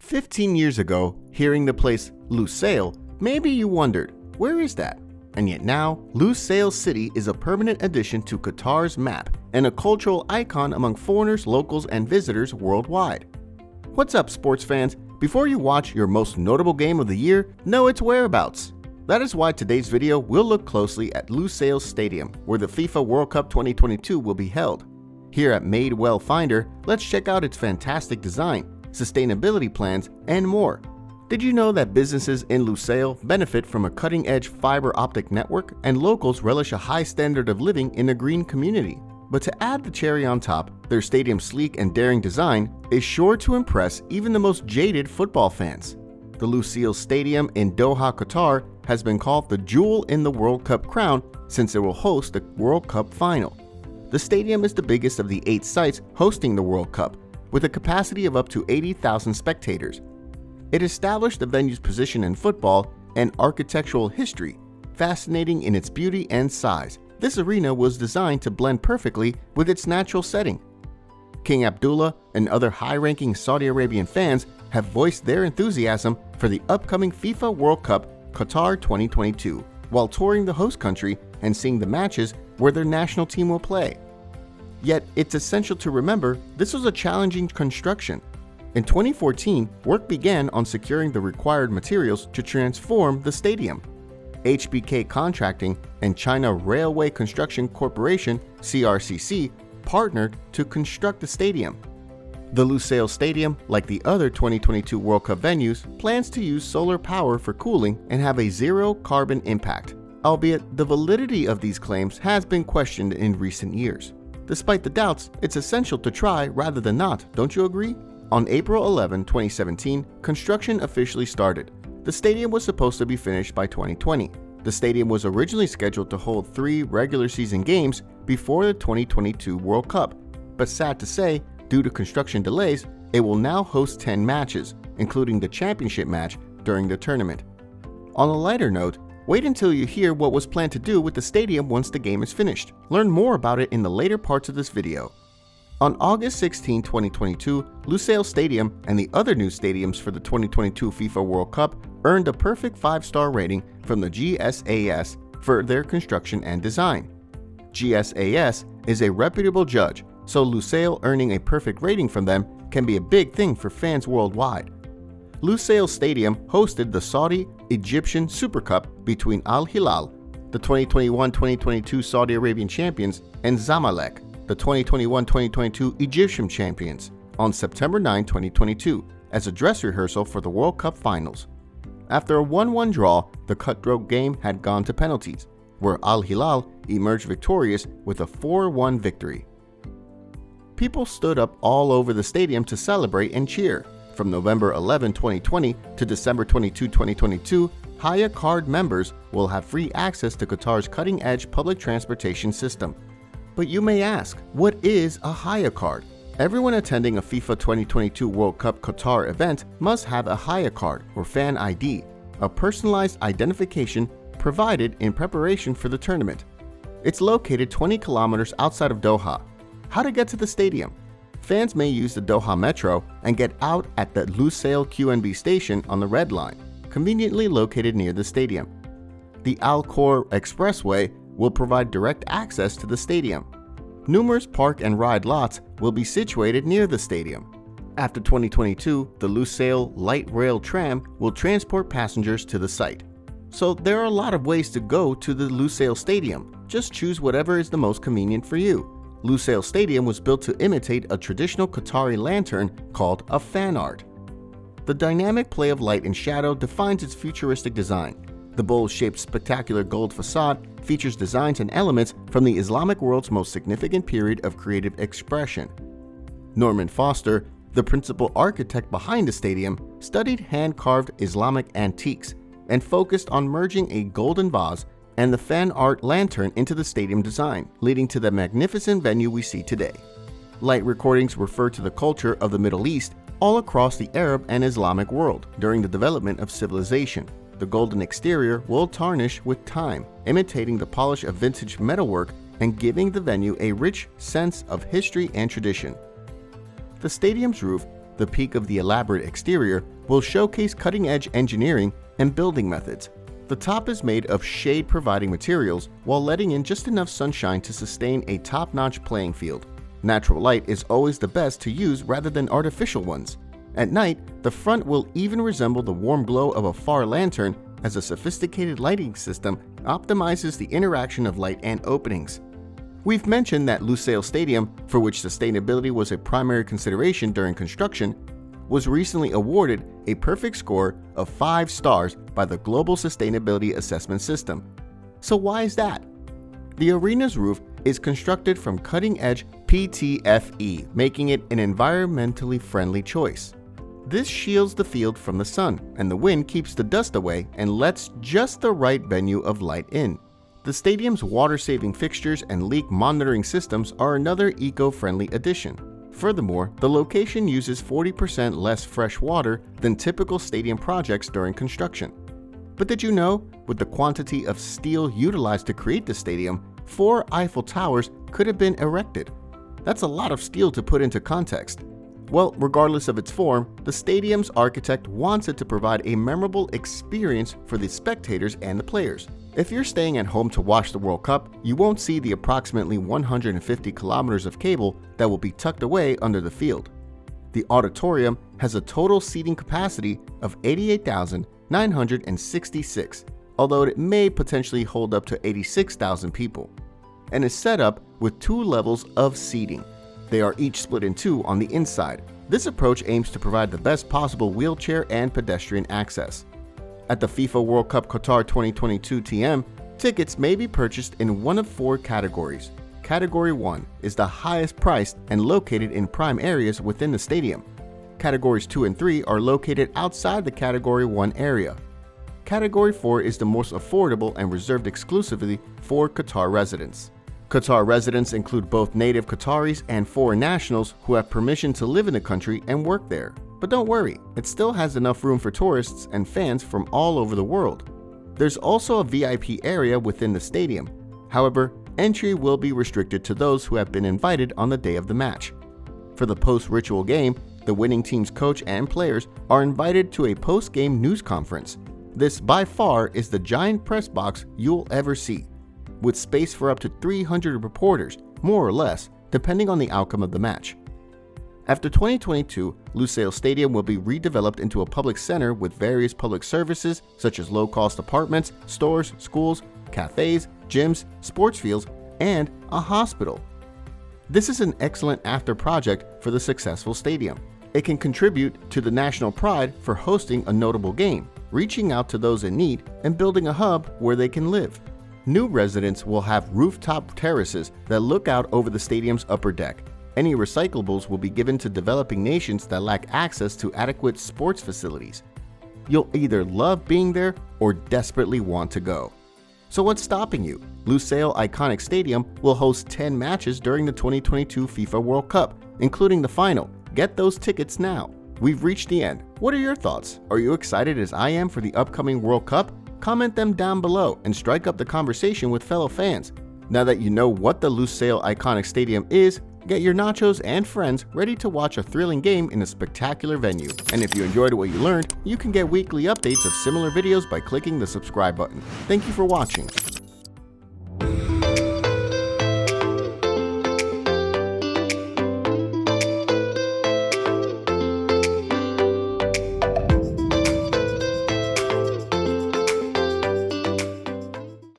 15 years ago, hearing the place Lusail, maybe you wondered, where is that? And yet now, Lusail City is a permanent addition to Qatar's map and a cultural icon among foreigners, locals, and visitors worldwide. What's up, sports fans? Before you watch your most notable game of the year, know its whereabouts. That is why today's video will look closely at Lusail Stadium, where the FIFA World Cup 2022 will be held. Here at Made Well Finder, let's check out its fantastic design, sustainability plans, and more. Did you know that businesses in Lusail benefit from a cutting-edge fiber optic network and locals relish a high standard of living in a green community? But to add the cherry on top, their stadium's sleek and daring design is sure to impress even the most jaded football fans. The Lusail Stadium in Doha, Qatar has been called the jewel in the World Cup crown since it will host the World Cup final. The stadium is the biggest of the 8 sites hosting the World Cup, with a capacity of up to 80,000 spectators. It established the venue's position in football and architectural history, fascinating in its beauty and size. This arena was designed to blend perfectly with its natural setting. King Abdullah and other high-ranking Saudi Arabian fans have voiced their enthusiasm for the upcoming FIFA World Cup Qatar 2022 while touring the host country and seeing the matches where their national team will play. Yet, it's essential to remember this was a challenging construction. In 2014, work began on securing the required materials to transform the stadium. HBK Contracting and China Railway Construction Corporation (CRCC) partnered to construct the stadium. The Lusail Stadium, like the other 2022 World Cup venues, plans to use solar power for cooling and have a zero carbon impact, albeit the validity of these claims has been questioned in recent years. Despite the doubts, it's essential to try rather than not, don't you agree? On April 11, 2017, construction officially started. The stadium was supposed to be finished by 2020. The stadium was originally scheduled to hold 3 regular season games before the 2022 World Cup, but sad to say, due to construction delays, it will now host 10 matches, including the championship match during the tournament. On a lighter note, wait until you hear what was planned to do with the stadium once the game is finished. Learn more about it in the later parts of this video. On August 16, 2022, Lusail Stadium and the other new stadiums for the 2022 FIFA World Cup earned a perfect 5-star rating from the GSAS for their construction and design. GSAS is a reputable judge, so Lusail earning a perfect rating from them can be a big thing for fans worldwide. Lusail Stadium hosted the Saudi-Egyptian Super Cup between Al Hilal, the 2021-2022 Saudi Arabian champions, and Zamalek, the 2021-2022 Egyptian champions, on September 9, 2022, as a dress rehearsal for the World Cup finals. After a 1-1 draw, the cutthroat game had gone to penalties, where Al Hilal emerged victorious with a 4-1 victory. People stood up all over the stadium to celebrate and cheer. From November 11, 2020 to December 22, 2022, Haya Card members will have free access to Qatar's cutting-edge public transportation system. But you may ask, what is a Haya Card? Everyone attending a FIFA 2022 World Cup Qatar event must have a Haya Card or Fan ID, a personalized identification provided in preparation for the tournament. It's located 20 kilometers outside of Doha. How to get to the stadium? Fans may use the Doha Metro and get out at the Lusail QNB station on the Red Line, conveniently located near the stadium. The Al Khor Expressway will provide direct access to the stadium. Numerous park and ride lots will be situated near the stadium. After 2022, the Lusail Light Rail Tram will transport passengers to the site. So there are a lot of ways to go to the Lusail Stadium. Just choose whatever is the most convenient for you. Lusail Stadium was built to imitate a traditional Qatari lantern called a fan art. The dynamic play of light and shadow defines its futuristic design. The bowl-shaped spectacular gold facade features designs and elements from the Islamic world's most significant period of creative expression. Norman Foster, the principal architect behind the stadium, studied hand-carved Islamic antiques and focused on merging a golden vase and the fan art lantern into the stadium design, leading to the magnificent venue we see today. Light recordings refer to the culture of the Middle East all across the Arab and Islamic world during the development of civilization. The golden exterior will tarnish with time, imitating the polish of vintage metalwork and giving the venue a rich sense of history and tradition. The stadium's roof the peak of the elaborate exterior, will showcase cutting-edge engineering and building methods. The top is made of shade-providing materials while letting in just enough sunshine to sustain a top-notch playing field. Natural light is always the best to use rather than artificial ones. At night, the front will even resemble the warm glow of a far lantern, as a sophisticated lighting system optimizes the interaction of light and openings. We've mentioned that Lusail Stadium, for which sustainability was a primary consideration during construction, was recently awarded a perfect score of 5 stars by the Global Sustainability Assessment System. So why is that? The arena's roof is constructed from cutting-edge PTFE, making it an environmentally friendly choice. This shields the field from the sun, and the wind keeps the dust away and lets just the right venue of light in. The stadium's water-saving fixtures and leak monitoring systems are another eco-friendly addition. Furthermore, the location uses 40% less fresh water than typical stadium projects during construction. But did you know, with the quantity of steel utilized to create the stadium, 4 Eiffel Towers could have been erected? That's a lot of steel to put into context. Well, regardless of its form, the stadium's architect wants it to provide a memorable experience for the spectators and the players. If you're staying at home to watch the World Cup, you won't see the approximately 150 kilometers of cable that will be tucked away under the field. The auditorium has a total seating capacity of 88,966, although it may potentially hold up to 86,000 people, and is set up with 2 levels of seating. They are each split in 2 on the inside. This approach aims to provide the best possible wheelchair and pedestrian access. At the FIFA World Cup Qatar 2022 TM, tickets may be purchased in one of 4 categories. Category 1 is the highest priced and located in prime areas within the stadium. Categories 2 and 3 are located outside the Category 1 area. Category 4 is the most affordable and reserved exclusively for Qatar residents. Qatar residents include both native Qataris and foreign nationals who have permission to live in the country and work there. But don't worry, it still has enough room for tourists and fans from all over the world. There's also a VIP area within the stadium. However, entry will be restricted to those who have been invited on the day of the match. For the post-ritual game, the winning team's coach and players are invited to a post-game news conference. This by far is the giant press box you'll ever see, with space for up to 300 reporters, more or less, depending on the outcome of the match. After 2022, Lusail Stadium will be redeveloped into a public center with various public services such as low-cost apartments, stores, schools, cafes, gyms, sports fields, and a hospital. This is an excellent after project for the successful stadium. It can contribute to the national pride for hosting a notable game, reaching out to those in need, and building a hub where they can live. New residents will have rooftop terraces that look out over the stadium's upper deck. Any recyclables will be given to developing nations that lack access to adequate sports facilities. You'll either love being there or desperately want to go. So what's stopping you? Lusail Iconic Stadium will host 10 matches during the 2022 FIFA World Cup, including the final. Get those tickets now. We've reached the end. What are your thoughts? Are you excited as I am for the upcoming World Cup? Comment them down below and strike up the conversation with fellow fans. Now that you know what the Lusail Iconic Stadium is, get your nachos and friends ready to watch a thrilling game in a spectacular venue. And if you enjoyed what you learned, you can get weekly updates of similar videos by clicking the subscribe button. Thank you for watching.